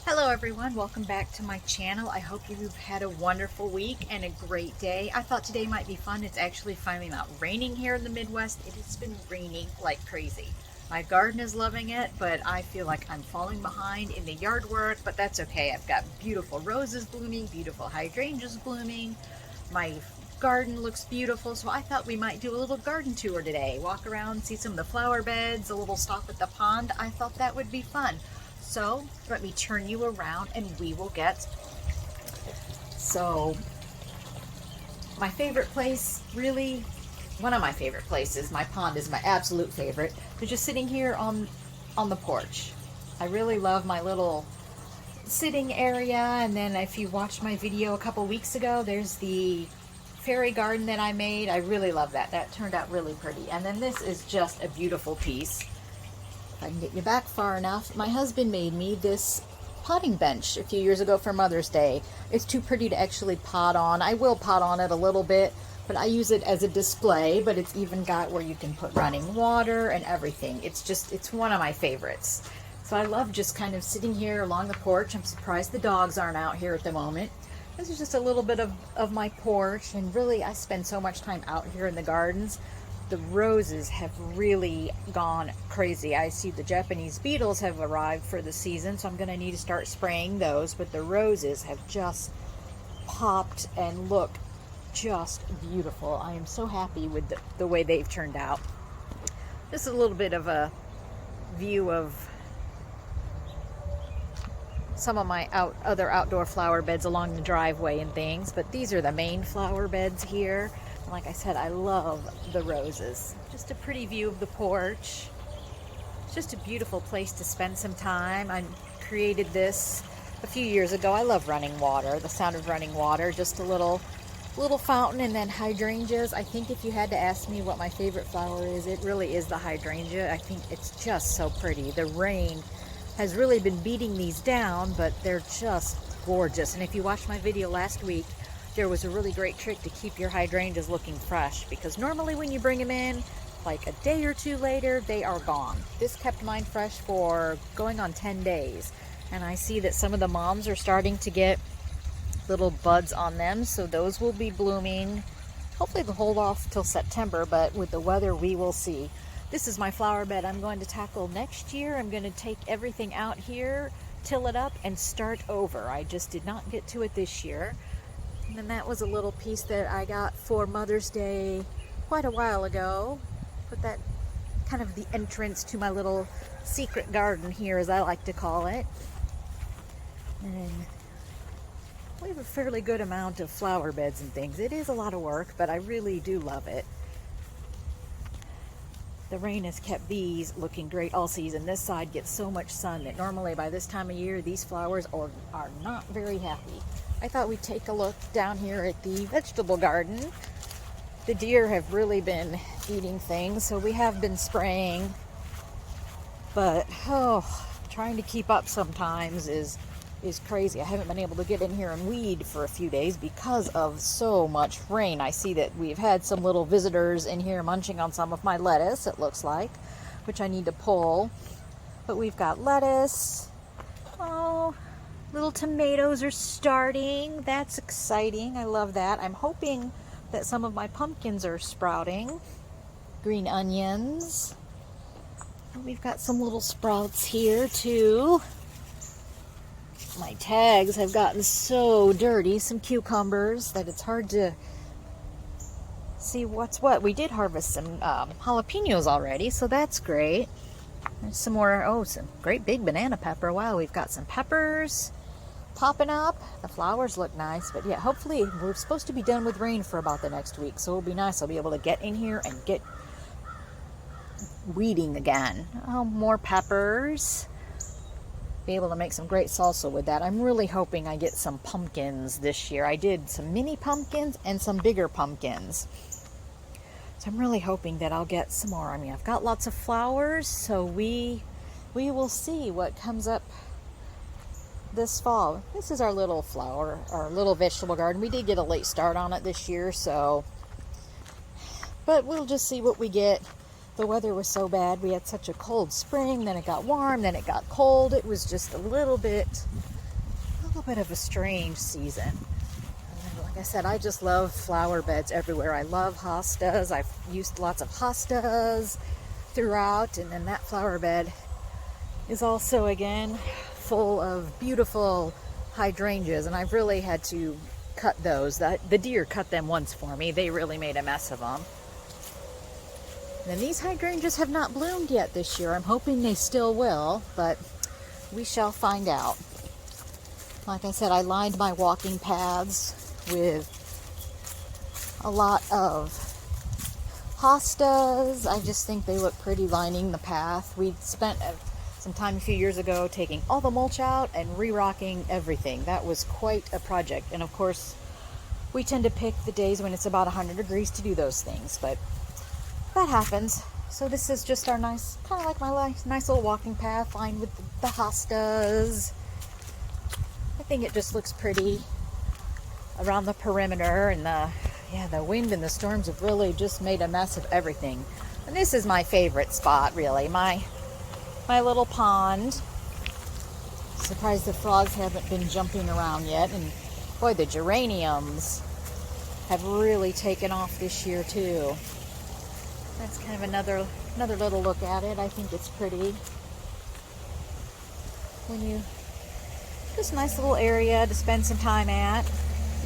Hello everyone, welcome back to my channel. I hope you've had a wonderful week and a great day. I thought today might be fun. It's actually finally not raining here in the Midwest. It has been raining like crazy. My garden is loving it, but I feel like I'm falling behind in the yard work, but that's okay. I've got beautiful roses blooming, beautiful hydrangeas blooming. My garden looks beautiful, so I thought we might do a little garden tour today. Walk around, see some of the flower beds, a little stop at the pond. I thought that would be fun. So let me turn you around and we will get. So my favorite place, really, one of my favorite places, my pond is my absolute favorite. But just sitting here on the porch. I really love my little sitting area. And then if you watched my video a couple weeks ago, there's the fairy garden that I made. I really love that. That turned out really pretty. And then this is just a beautiful piece. If I can get you back far enough, my husband made me this potting bench a few years ago for Mother's Day. It's too pretty to actually pot on. I will pot on it a little bit, but I use it as a display, but it's even got where you can put running water and everything. It's one of my favorites. So I love just kind of sitting here along the porch. I'm surprised the dogs aren't out here at the moment. This is just a little bit of my porch, and really I spend so much time out here in the gardens. The roses have really gone crazy. I see the Japanese beetles have arrived for the season, so I'm going to need to start spraying those, but the roses have just popped and look just beautiful. I am so happy with the way they've turned out. This is a little bit of a view of some of my other outdoor flower beds along the driveway and things, but these are the main flower beds here. Like I said, I love the roses. Just a pretty view of the porch. It's just a beautiful place to spend some time. I created this a few years ago. I love running water, the sound of running water. Just a little fountain, and then hydrangeas. I think if you had to ask me what my favorite flower is, it really is the hydrangea. I think it's just so pretty. The rain has really been beating these down, but they're just gorgeous. And if you watched my video last week, there was a really great trick to keep your hydrangeas looking fresh, because normally when you bring them in like a day or two later, they are gone. This kept mine fresh for going on 10 days, and I see that some of the moms are starting to get little buds on them, so those will be blooming. Hopefully they'll hold off till September, but with the weather we will see. This is my flower bed I'm going to tackle next year. I'm going to take everything out here, till it up, and start over. I just did not get to it this year. And then that was a little piece that I got for Mother's Day quite a while ago. Put that kind of the entrance to my little secret garden here, as I like to call it. And we have a fairly good amount of flower beds and things. It is a lot of work, but I really do love it. The rain has kept these looking great all season. This side gets so much sun that normally by this time of year, these flowers are not very happy. I thought we'd take a look down here at the vegetable garden. The deer have really been eating things, so we have been spraying. But, trying to keep up sometimes is crazy. I haven't been able to get in here and weed for a few days because of so much rain. I see that we've had some little visitors in here munching on some of my lettuce, it looks like, which I need to pull. But we've got lettuce. Oh, little tomatoes are starting. That's exciting. I love that. I'm hoping that some of my pumpkins are sprouting. Green onions. And we've got some little sprouts here too. My tags have gotten so dirty. Some cucumbers that it's hard to see what's what. We did harvest some jalapenos already, so that's great. There's some more, some great big banana pepper. Wow, we've got some peppers popping up. The flowers look nice, but yeah, hopefully we're supposed to be done with rain for about the next week, so it'll be nice. I'll be able to get in here and get weeding again. Oh, more peppers. Be able to make some great salsa with that. I'm really hoping I get some pumpkins this year. I did some mini pumpkins and some bigger pumpkins. So I'm really hoping that I'll get some more. I mean, I've got lots of flowers, so we will see what comes up this fall. This is our little our little vegetable garden. We did get a late start on it this year, so, but we'll just see what we get the weather was so bad. We had such a cold spring, then it got warm, then it got cold. It was just a little bit of a strange season. And like I said, I just love flower beds everywhere. I love hostas. I've used lots of hostas throughout, and then that flower bed is also, again, full of beautiful hydrangeas, and I've really had to cut those. The deer cut them once for me. They really made a mess of them. And these hydrangeas have not bloomed yet this year. I'm hoping they still will, but we shall find out. Like I said, I lined my walking paths with a lot of hostas. I just think they look pretty lining the path. We spent some time a few years ago taking all the mulch out and re-rocking everything. That was quite a project. And of course, we tend to pick the days when it's about 100 degrees to do those things, but that happens. So this is just our nice, kind of like my nice little walking path lined with the hostas. I think it just looks pretty around the perimeter, and the wind and the storms have really just made a mess of everything. And this is my favorite spot, really, my little pond. Surprised the frogs haven't been jumping around yet, and boy, the geraniums have really taken off this year too. That's kind of another little look at it. I think it's pretty. Just a nice little area to spend some time at.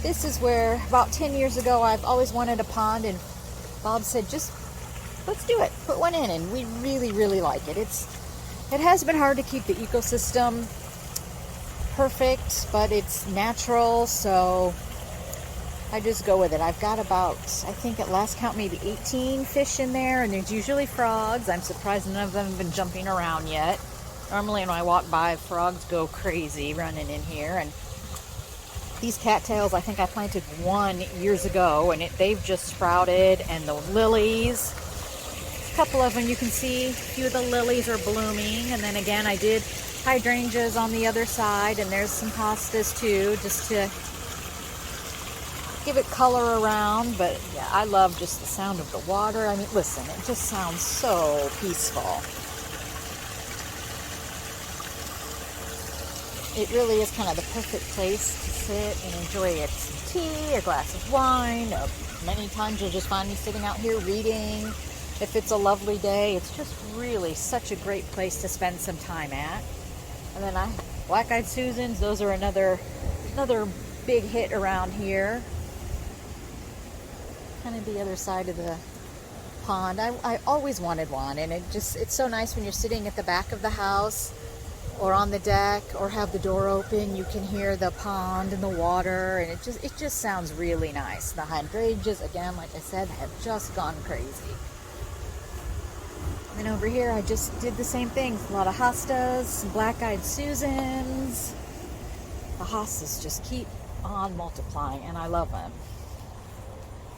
This is where, about 10 years ago, I've always wanted a pond, and Bob said, just let's do it. Put one in, and we really, really like it. It has been hard to keep the ecosystem perfect, but it's natural, so I just go with it. I've got about, I think at last count, maybe 18 fish in there, and there's usually frogs. I'm surprised none of them have been jumping around yet. Normally when I walk by, frogs go crazy running in here. And these cattails, I think I planted one years ago, and they've just sprouted. And the lilies, a couple of them you can see, a few of the lilies are blooming. And then again, I did hydrangeas on the other side, and there's some hostas too, just to give it color around. But yeah, I love just the sound of the water. I mean, listen, it just sounds so peaceful. It really is kind of the perfect place to sit and enjoy some tea, a glass of wine. Many times you'll just find me sitting out here reading. If it's a lovely day, it's just really such a great place to spend some time at. And then black-eyed Susans, those are another big hit around here. Kind of the other side of the pond. I always wanted one, and it's so nice when you're sitting at the back of the house or on the deck, or have the door open. You can hear the pond and the water, and it just sounds really nice. The hydrangeas, again, like I said, have just gone crazy. And over here, I just did the same thing. A lot of hostas, some black-eyed Susans. The hostas just keep on multiplying, and I love them.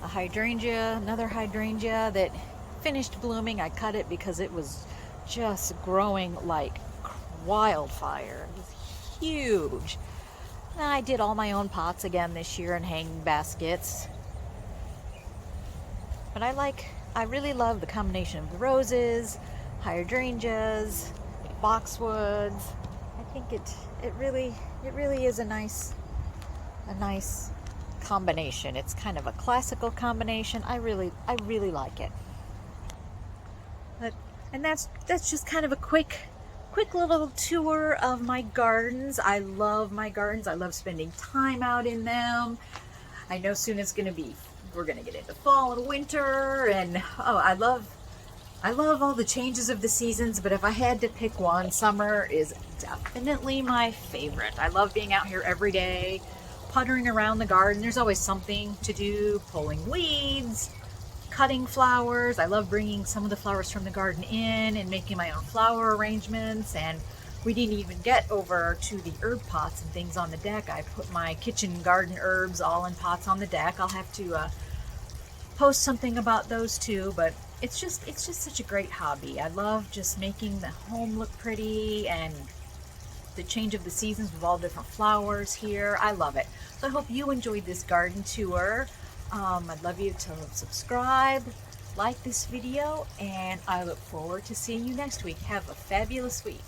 A hydrangea, another hydrangea that finished blooming. I cut it because it was just growing like wildfire. It was huge. And I did all my own pots again this year and hanging baskets. But I really love the combination of the roses, hydrangeas, boxwoods. I think it really is a nice combination. It's kind of a classical combination. I really like it. And that's just kind of a quick little tour of my gardens. I love my gardens. I love spending time out in them. I know soon we're gonna get into fall and winter, and I love all the changes of the seasons, but if I had to pick one, summer is definitely my favorite. I love being out here every day, puttering around the garden. There's always something to do, pulling weeds, cutting flowers. I love bringing some of the flowers from the garden in and making my own flower arrangements. And we didn't even get over to the herb pots and things on the deck. I put my kitchen garden herbs all in pots on the deck. I'll have to post something about those too, but it's just such a great hobby. I love just making the home look pretty, and the change of the seasons with all different flowers here. I love it. So I hope you enjoyed this garden tour. I'd love you to subscribe, like this video, and I look forward to seeing you next week. Have a fabulous week.